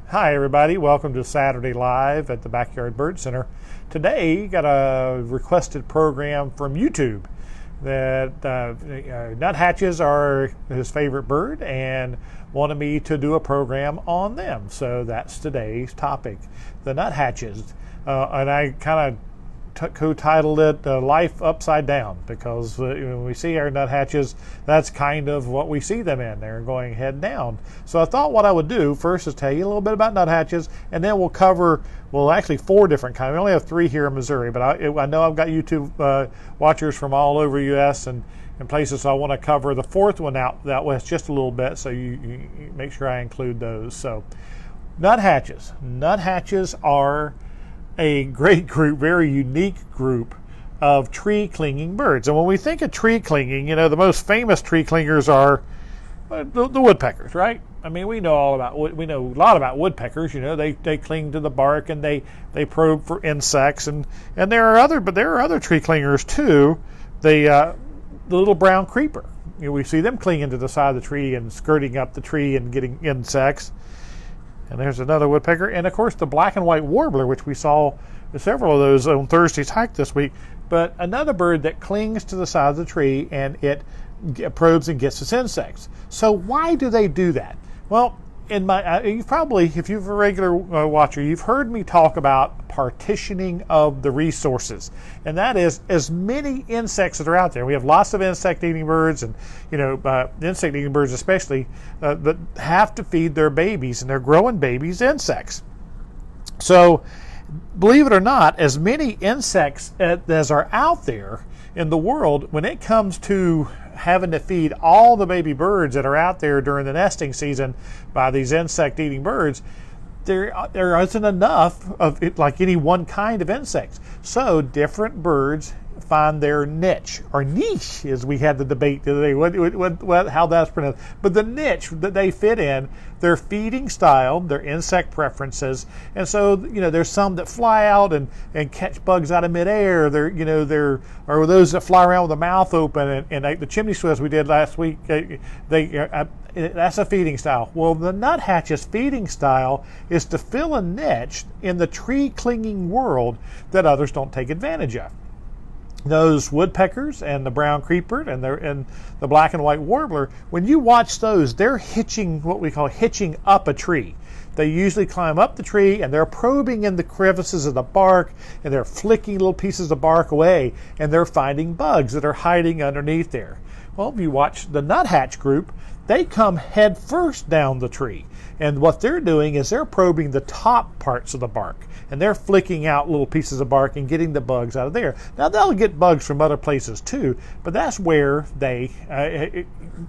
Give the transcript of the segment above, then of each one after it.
Hi everybody, welcome to Saturday Live at the Backyard Bird Center. Today got a requested program from YouTube that nuthatches are his favorite bird and wanted me to do a program on them. So that's today's topic, the nuthatches. And I kind of co-titled it Life Upside Down, because when we see our nuthatches, that's kind of what we see them in. They're going head down. So I thought what I would do first is tell you a little bit about nuthatches, and then we'll cover, well, actually 4 different kinds. We only have 3 here in Missouri, but I know I've got YouTube watchers from all over U.S. and places, so I want to cover the 4th one out west just a little bit, so you make sure I include those. So nuthatches. Nuthatches are a great group, very unique group of tree clinging birds. And when we think of tree clinging, the most famous tree clingers are the woodpeckers, right? I mean, we know a lot about woodpeckers. They cling to the bark and they probe for insects, and there are other tree clingers too. The little brown creeper. We see them clinging to the side of the tree and skirting up the tree and getting insects. And there's another woodpecker. And, of course, the black and white warbler, which we saw several of those on Thursday's hike this week. But another bird that clings to the side of the tree and it probes and gets its insects. So why do they do that? Well, you've probably, if you're a regular watcher, you've heard me talk about partitioning of the resources. And that is as many insects that are out there. We have lots of insect-eating birds, and insect-eating birds especially, that have to feed their babies, and they're growing babies insects. So, believe it or not, as many insects as are out there in the world, when it comes to having to feed all the baby birds that are out there during the nesting season by these insect-eating birds, there isn't enough of it, like any one kind of insects. So different birds find their niche, or niche, as we had the debate the other day, how that's pronounced. But the niche that they fit in, their feeding style, their insect preferences, and so there's some that fly out and catch bugs out of midair. There are those that fly around with the mouth open, and the chimney swifts we did last week. That's a feeding style. Well, the nuthatch's feeding style is to fill a niche in the tree clinging world that others don't take advantage of. Those woodpeckers and the brown creeper and the black and white warbler, when you watch those, they're what we call hitching up a tree. They usually climb up the tree and they're probing in the crevices of the bark, and they're flicking little pieces of bark away, and they're finding bugs that are hiding underneath there. Well, if you watch the nuthatch group, they come head first down the tree. And what they're doing is they're probing the top parts of the bark, and they're flicking out little pieces of bark and getting the bugs out of there. Now, they'll get bugs from other places too, but that's where they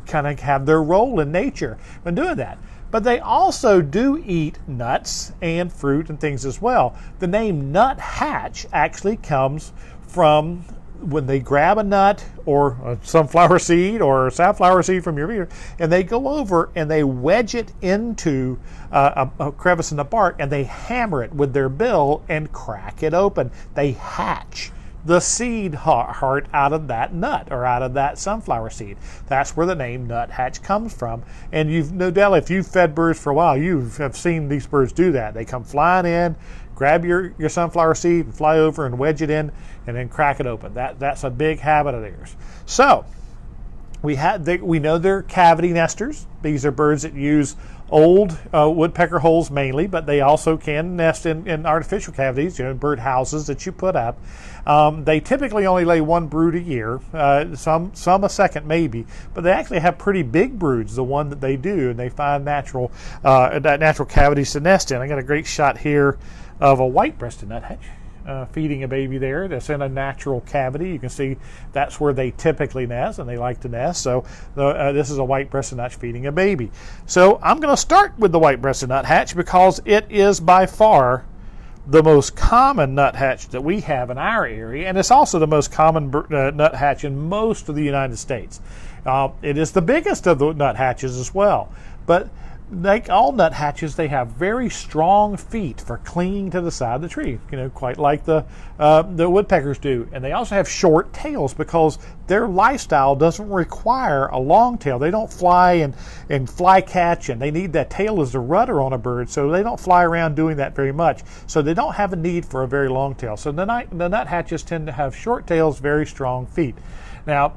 kind of have their role in nature when doing that. But they also do eat nuts and fruit and things as well. The name nuthatch actually comes from when they grab a nut or a sunflower seed or a safflower seed from your finger, and they go over and they wedge it into a crevice in the bark, and they hammer it with their bill and crack it open. They hatch the seed heart out of that nut or out of that sunflower seed. That's where the name nuthatch comes from. And you've no doubt, if you've fed birds for a while, you have seen these birds do that. They come flying in, grab your sunflower seed and fly over and wedge it in and then crack it open. That's a big habit of theirs. So we know they're cavity nesters. These are birds that use old woodpecker holes mainly, but they also can nest in artificial cavities, bird houses that you put up. They typically only lay 1 brood a year, some a second maybe, but they actually have pretty big broods, the one that they do, and they find natural cavities to nest in. I got a great shot here of a white-breasted nuthatch feeding a baby there that's in a natural cavity. You can see that's where they typically nest, and they like to nest. So this is a white-breasted nuthatch feeding a baby. So I'm going to start with the white-breasted nuthatch because it is by far the most common nuthatch that we have in our area, and it's also the most common nuthatch in most of the United States. It is the biggest of the nuthatches as well. But like all nuthatches, they have very strong feet for clinging to the side of the tree, quite like the woodpeckers do. And they also have short tails because their lifestyle doesn't require a long tail. They don't fly and fly catch, and they need that tail as the rudder on a bird, so they don't fly around doing that very much. So they don't have a need for a very long tail. So the nuthatches tend to have short tails, very strong feet. Now,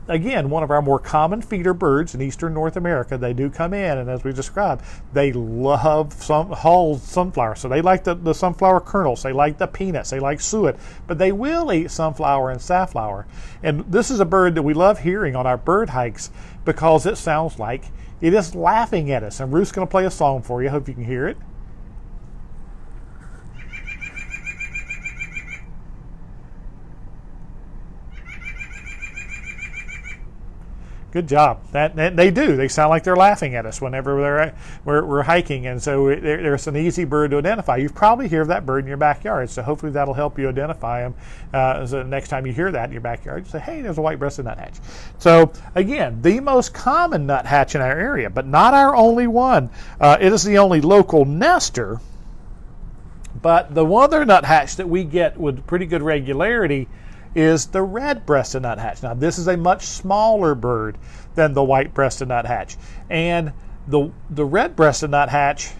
again, one of our more common feeder birds in eastern North America. They do come in, and as we described, they love hulled sunflower. So they like the sunflower kernels, they like the peanuts, they like suet, but they will eat sunflower and safflower. And this is a bird that we love hearing on our bird hikes because it sounds like it is laughing at us. And Ruth's going to play a song for you. I hope you can hear it. Good job. That they do. They sound like they're laughing at us whenever we're hiking, and so there's an easy bird to identify. You probably hear that bird in your backyard, so hopefully that'll help you identify them. So next time you hear that in your backyard, you say, "Hey, there's a white-breasted nuthatch." So again, the most common nuthatch in our area, but not our only one. It is the only local nester. But the other nuthatch that we get with pretty good regularity is the red-breasted nuthatch. Now, this is a much smaller bird than the white-breasted nuthatch, and the red-breasted nuthatch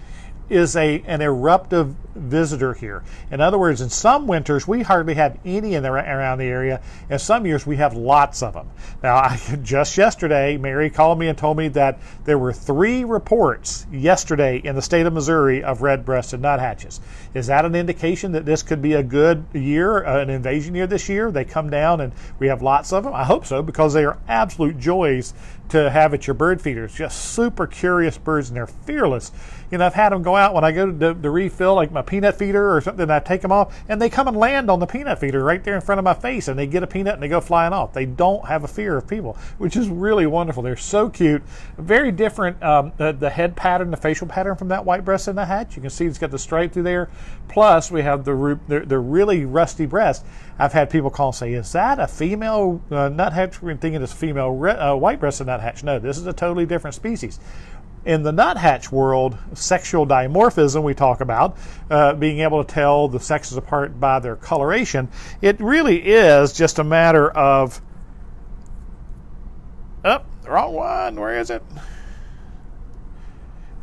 is an eruptive visitor here. In other words, in some winters we hardly have any around the area, and some years we have lots of them. Now, just yesterday, Mary called me and told me that there were 3 reports yesterday in the state of Missouri of red-breasted nuthatches. Is that an indication that this could be a good year, an invasion year this year? They come down and we have lots of them? I hope so, because they are absolute joys to have at your bird feeders. Just super curious birds, and they're fearless. I've had them go out when I go to refill like my peanut feeder or something, and I take them off, and they come and land on the peanut feeder right there in front of my face, and they get a peanut and they go flying off. They don't have a fear of people, which is really wonderful. They're so cute. Very different, the head pattern, the facial pattern from that white-breasted nuthatch. You can see it's got the stripe through there. Plus, we have the really rusty breast. I've had people call and say, "Is that a female nuthatch?" We're thinking it's a female white-breasted nuthatch. No, this is a totally different species. In the nuthatch world, sexual dimorphism we talk about, being able to tell the sexes apart by their coloration, it really is just a matter of... Oh, the wrong one. Where is it?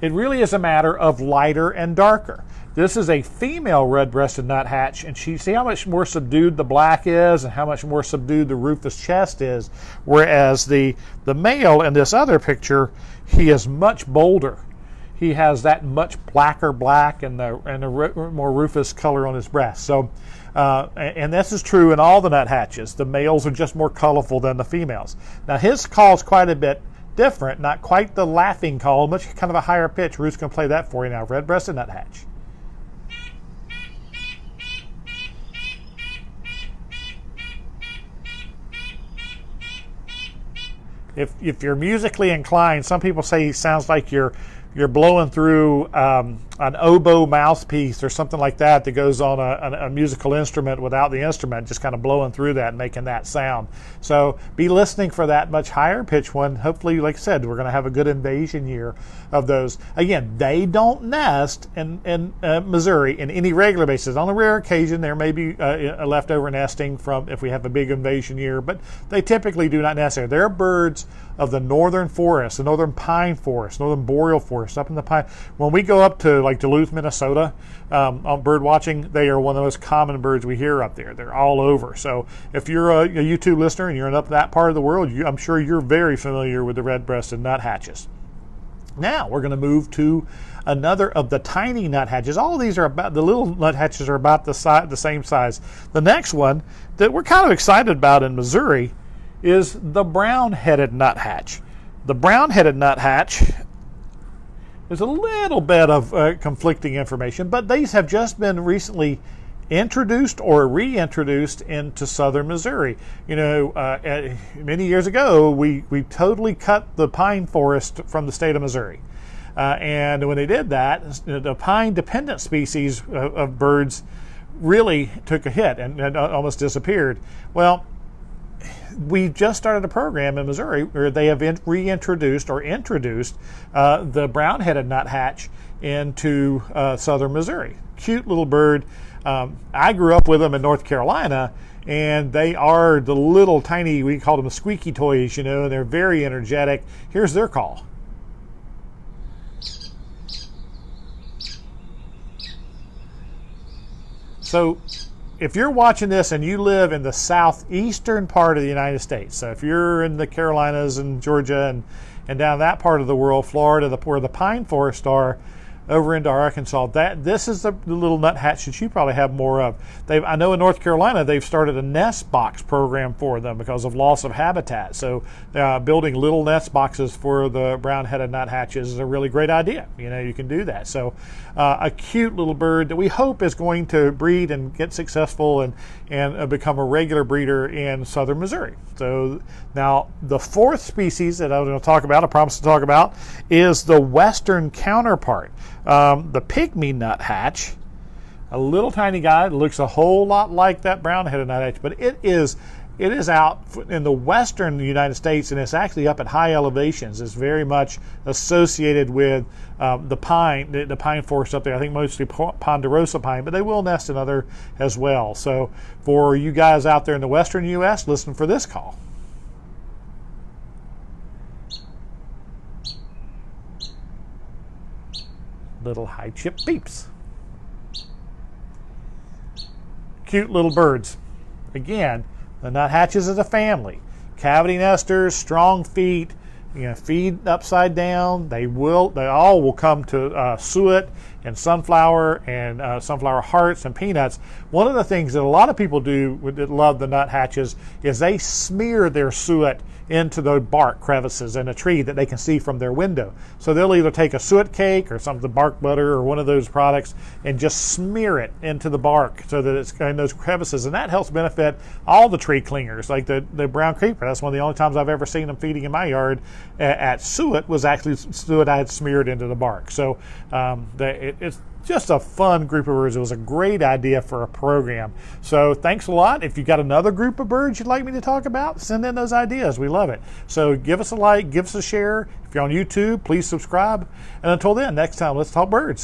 It really is a matter of lighter and darker. This is a female red-breasted nuthatch, and see how much more subdued the black is and how much more subdued the rufous chest is, whereas the male in this other picture, he is much bolder. He has that much blacker black and the more rufous color on his breast. So, and this is true in all the nuthatches. The males are just more colorful than the females. Now, his call is quite a bit different, not quite the laughing call, much kind of a higher pitch. Ruth's going to play that for you now. Red-breasted nuthatch. If you're musically inclined, some people say he sounds like you're blowing through an oboe mouthpiece or something like that goes on a musical instrument without the instrument, just kind of blowing through that and making that sound. So be listening for that much higher pitch one. Hopefully, like I said, we're going to have a good invasion year of those. Again, they don't nest in Missouri in any regular basis. On a rare occasion, there may be a leftover nesting from if we have a big invasion year, but they typically do not nest there. They're birds of the northern forest, the northern pine forest, northern boreal forest, up in the pine. When we go up to like Duluth, Minnesota, on bird watching, they are one of the most common birds we hear up there. They're all over. So if you're a YouTube listener and you're in up that part of the world, I'm sure you're very familiar with the red-breasted nuthatches. Now we're going to move to another of the tiny nuthatches. All of these are about, the little nuthatches are about the same size. The next one that we're kind of excited about in Missouri is the brown-headed nuthatch. The brown-headed nuthatch is a little bit of conflicting information, but these have just been recently introduced or reintroduced into southern Missouri. Many years ago, we totally cut the pine forest from the state of Missouri. And when they did that, the pine-dependent species of birds really took a hit and almost disappeared. Well, we just started a program in Missouri where they have reintroduced or introduced the brown-headed nuthatch into southern Missouri. Cute little bird. I grew up with them in North Carolina, and they are the little tiny, we call them squeaky toys, and they're very energetic. Here's their call. So if you're watching this and you live in the southeastern part of the United States, so if you're in the Carolinas and Georgia and down that part of the world, Florida, where the pine forests are, over into Arkansas, this is the little nuthatch that you probably have more of. I know in North Carolina they've started a nest box program for them because of loss of habitat. So building little nest boxes for the brown-headed nuthatches is a really great idea. You can do that. So a cute little bird that we hope is going to breed and get successful and become a regular breeder in southern Missouri. So now the fourth species that I'm going to talk about, I promise to talk about, is the western counterpart. The Pygmy Nuthatch, a little tiny guy that looks a whole lot like that brown-headed nuthatch, but it is out in the western United States, and it's actually up at high elevations. It's very much associated with the pine forest up there. I think mostly ponderosa pine, but they will nest in other as well. So for you guys out there in the western U.S., listen for this call. Little high chip beeps. Cute little birds. Again, the nuthatches is a family. Cavity nesters, strong feet, feed upside down. They all will come to suet and sunflower and sunflower hearts and peanuts. One of the things that a lot of people do that love the nuthatches is they smear their suet into the bark crevices in a tree that they can see from their window. So they'll either take a suet cake or some of the bark butter or one of those products and just smear it into the bark so that it's in those crevices, and that helps benefit all the tree clingers, like the brown creeper. That's one of the only times I've ever seen them feeding in my yard at suet was actually suet I had smeared into the bark. So it's just a fun group of birds. It was a great idea for a program. So thanks a lot. If you got another group of birds you'd like me to talk about, send in those ideas. We love it. So give us a like, give us a share. If you're on YouTube, please subscribe. And until then, next time, let's talk birds.